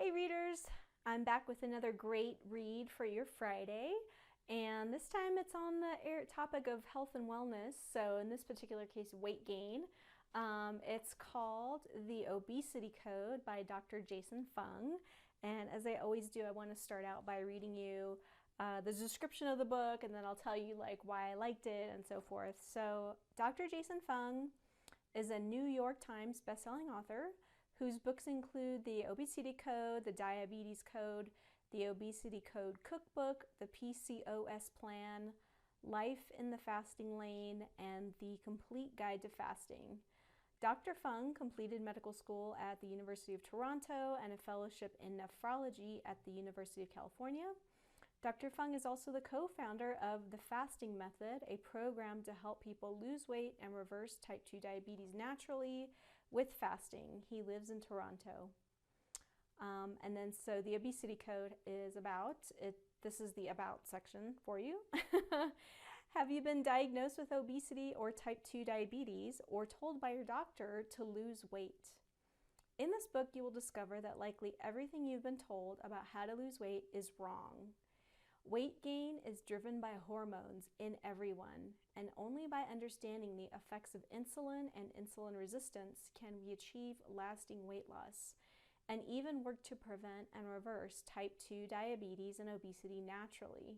Hey readers, I'm back with another great read for your Friday, and this time it's on the topic of health and wellness. So in this particular case, weight gain. It's called The Obesity Code by Dr. Jason Fung, and as I always do, I want to start out by reading you the description of the book, and then I'll tell you like why I liked it and so forth. So Dr. Jason Fung is a New York Times bestselling author whose books include The Obesity Code, The Diabetes Code, The Obesity Code Cookbook, The PCOS Plan, Life in the Fasting Lane, and The Complete Guide to Fasting. Dr. Fung completed medical school at the University of Toronto and a fellowship in nephrology at the University of California. Dr. Fung is also the co-founder of The Fasting Method, a program to help people lose weight and reverse type 2 diabetes naturally with fasting. He lives in Toronto. And then so the Obesity Code is about it. This is the about section for you. Have you been diagnosed with obesity or type 2 diabetes or told by your doctor to lose weight? In this book, you will discover that likely everything you've been told about how to lose weight is wrong. Weight gain is driven by hormones in everyone, and only by understanding the effects of insulin and insulin resistance can we achieve lasting weight loss, and even work to prevent and reverse type 2 diabetes and obesity naturally.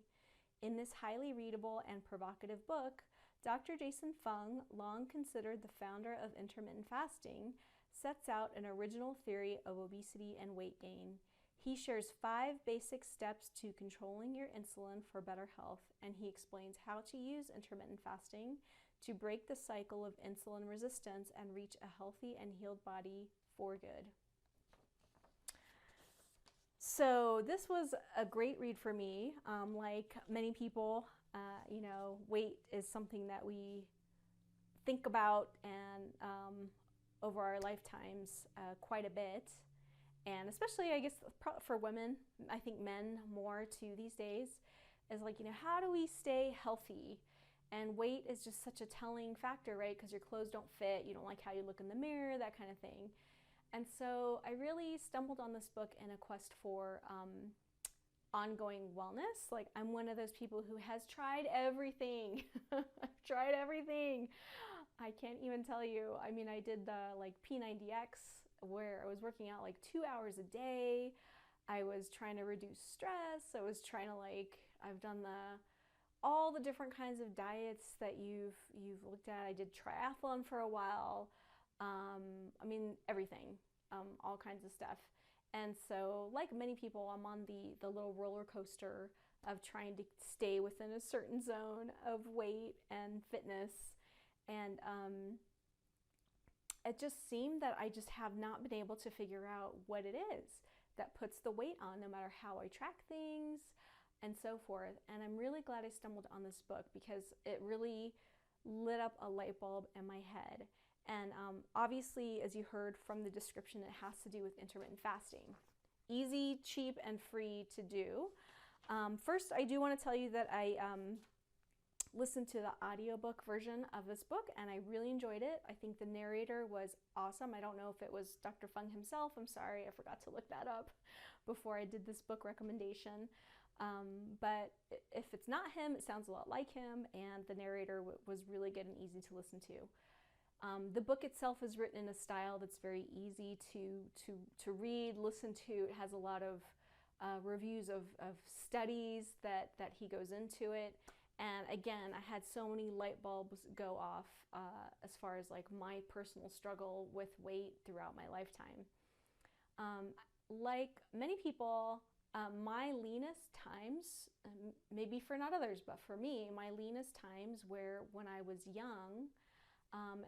In this highly readable and provocative book, Dr. Jason Fung, long considered the founder of intermittent fasting, sets out an original theory of obesity and weight gain. He shares 5 basic steps to controlling your insulin for better health, and he explains how to use intermittent fasting to break the cycle of insulin resistance and reach a healthy and healed body for good. So this was a great read for me. Like many people, weight is something that we think about and over our lifetimes quite a bit. And especially, I guess, for women, I think men more too these days, is like, how do we stay healthy? And weight is just such a telling factor, right? Because your clothes don't fit, you don't like how you look in the mirror, that kind of thing. And so I really stumbled on this book in a quest for ongoing wellness. Like, I'm one of those people who has tried everything. I've tried everything. I can't even tell you. I mean, I did the P90X where I was working out like 2 hours a day. I was trying to reduce stress. I was trying to I've done all the different kinds of diets that you've looked at. I did triathlon for a while. I mean, everything, all kinds of stuff. And so, like many people, I'm on the little roller coaster of trying to stay within a certain zone of weight and fitness. And it just seemed that I just have not been able to figure out what it is that puts the weight on, no matter how I track things and so forth. And I'm really glad I stumbled on this book because it really lit up a light bulb in my head. And obviously, as you heard from the description, it has to do with intermittent fasting. Easy, cheap, and free to do. First, I do want to tell you that I listened to the audiobook version of this book, and I really enjoyed it. I think the narrator was awesome. I don't know if it was Dr. Fung himself. I'm sorry, I forgot to look that up before I did this book recommendation. But if it's not him, it sounds a lot like him, and the narrator was really good and easy to listen to. The book itself is written in a style that's very easy to read, listen to. It has a lot of reviews of studies that he goes into it. And again, I had so many light bulbs go off as far as like my personal struggle with weight throughout my lifetime. Like many people, my leanest times, maybe for not others, but for me, my leanest times were when I was young.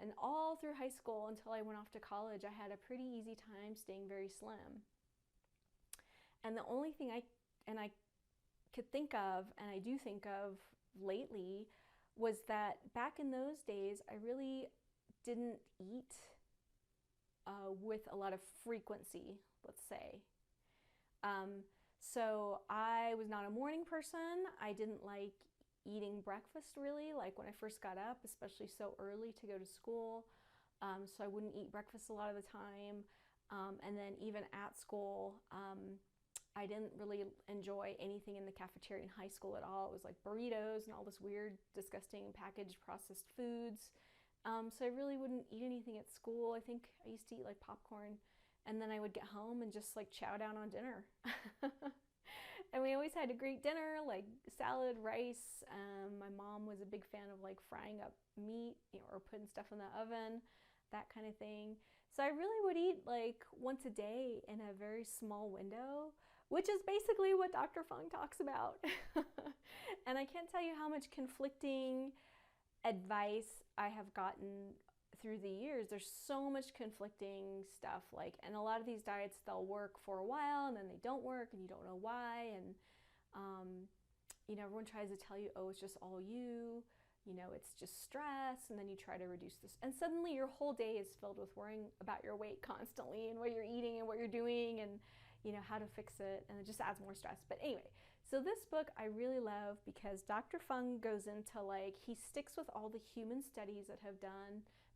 And all through high school until I went off to college, I had a pretty easy time staying very slim. And the only thing I could think of, and I do think of lately, was that back in those days, I really didn't eat with a lot of frequency, let's say. So I was not a morning person. I didn't like eating breakfast really, like when I first got up, especially so early to go to school. So I wouldn't eat breakfast a lot of the time. And then even at school, I didn't really enjoy anything in the cafeteria in high school at all. It was like burritos and all this weird, disgusting packaged processed foods. So I really wouldn't eat anything at school. I think I used to eat like popcorn, and then I would get home and just like chow down on dinner. And we always had a great dinner, like salad, rice. My mom was a big fan of like frying up meat, or putting stuff in the oven, that kind of thing. So I really would eat like once a day in a very small window, which is basically what Dr. Fung talks about. And I can't tell you how much conflicting advice I have gotten through the years. There's so much conflicting stuff, like, and a lot of these diets, they'll work for a while and then they don't work and you don't know why. And you know, everyone tries to tell you, oh, it's just all you know, it's just stress, and then you try to reduce this, and suddenly your whole day is filled with worrying about your weight constantly and what you're eating and what you're doing, and you know, how to fix it, and it just adds more stress. But anyway, so this book I really love because Dr. Fung goes into, like, he sticks with all the human studies that have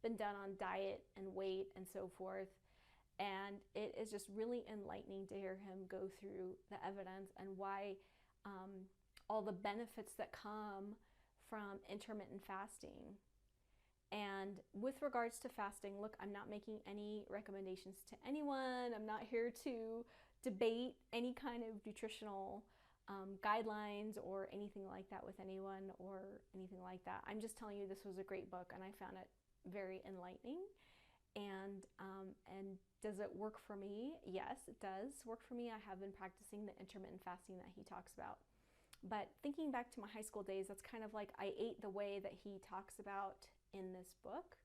been done on diet and weight and so forth, and it is just really enlightening to hear him go through the evidence and why all the benefits that come from intermittent fasting. And with regards to fasting, look, I'm not making any recommendations to anyone. I'm not here to debate any kind of nutritional guidelines or anything like that with anyone or anything like that. I'm just telling you this was a great book and I found it very enlightening. And does it work for me? Yes, it does work for me. I have been practicing the intermittent fasting that he talks about. But thinking back to my high school days, that's kind of like I ate the way that he talks about in this book.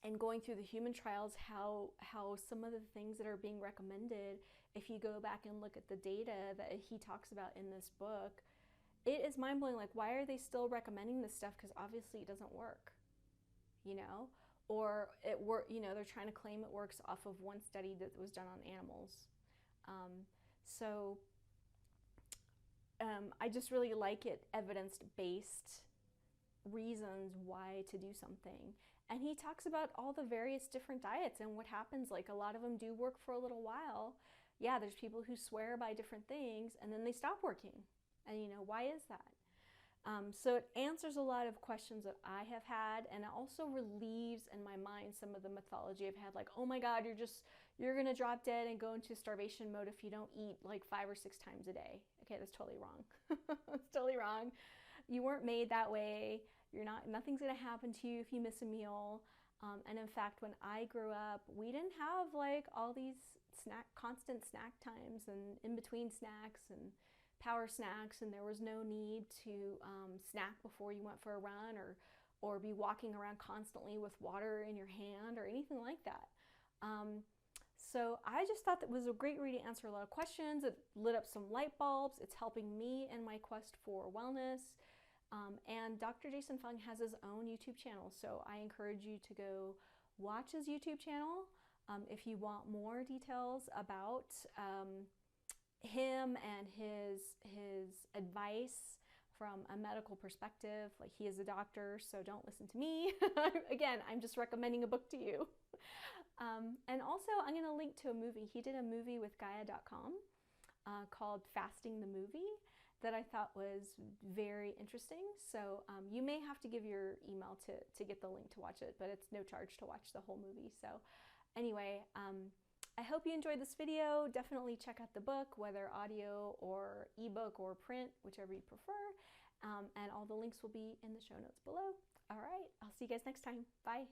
And going through the human trials, how some of the things that are being recommended, if you go back and look at the data that he talks about in this book, it is mind-blowing. Like, why are they still recommending this stuff? Because obviously it doesn't work, you know? Or you know, they're trying to claim it works off of one study that was done on animals. I just really like it, evidence-based reasons why to do something. And he talks about all the various different diets and what happens. Like, a lot of them do work for a little while. Yeah, there's people who swear by different things and then they stop working. And you know, why is that? So it answers a lot of questions that I have had, and it also relieves in my mind some of the mythology I've had, like, oh my God, you're gonna drop dead and go into starvation mode if you don't eat like 5 or 6 times a day. Okay, that's totally wrong. That's totally wrong. You weren't made that way. Nothing's gonna happen to you if you miss a meal. And in fact, when I grew up, we didn't have like all these constant snack times and in between snacks and power snacks, and there was no need to snack before you went for a run or be walking around constantly with water in your hand or anything like that. So I just thought that was a great read to answer a lot of questions. It lit up some light bulbs. It's helping me in my quest for wellness. And Dr. Jason Fung has his own YouTube channel, so I encourage you to go watch his YouTube channel if you want more details about him and his advice from a medical perspective. Like, he is a doctor, so don't listen to me. Again, I'm just recommending a book to you. And also, I'm going to link to a movie. He did a movie with Gaia.com called Fasting the Movie that I thought was very interesting. So you may have to give your email to get the link to watch it, but it's no charge to watch the whole movie. So anyway, I hope you enjoyed this video. Definitely check out the book, whether audio or ebook or print, whichever you prefer. And all the links will be in the show notes below. All right, I'll see you guys next time. Bye.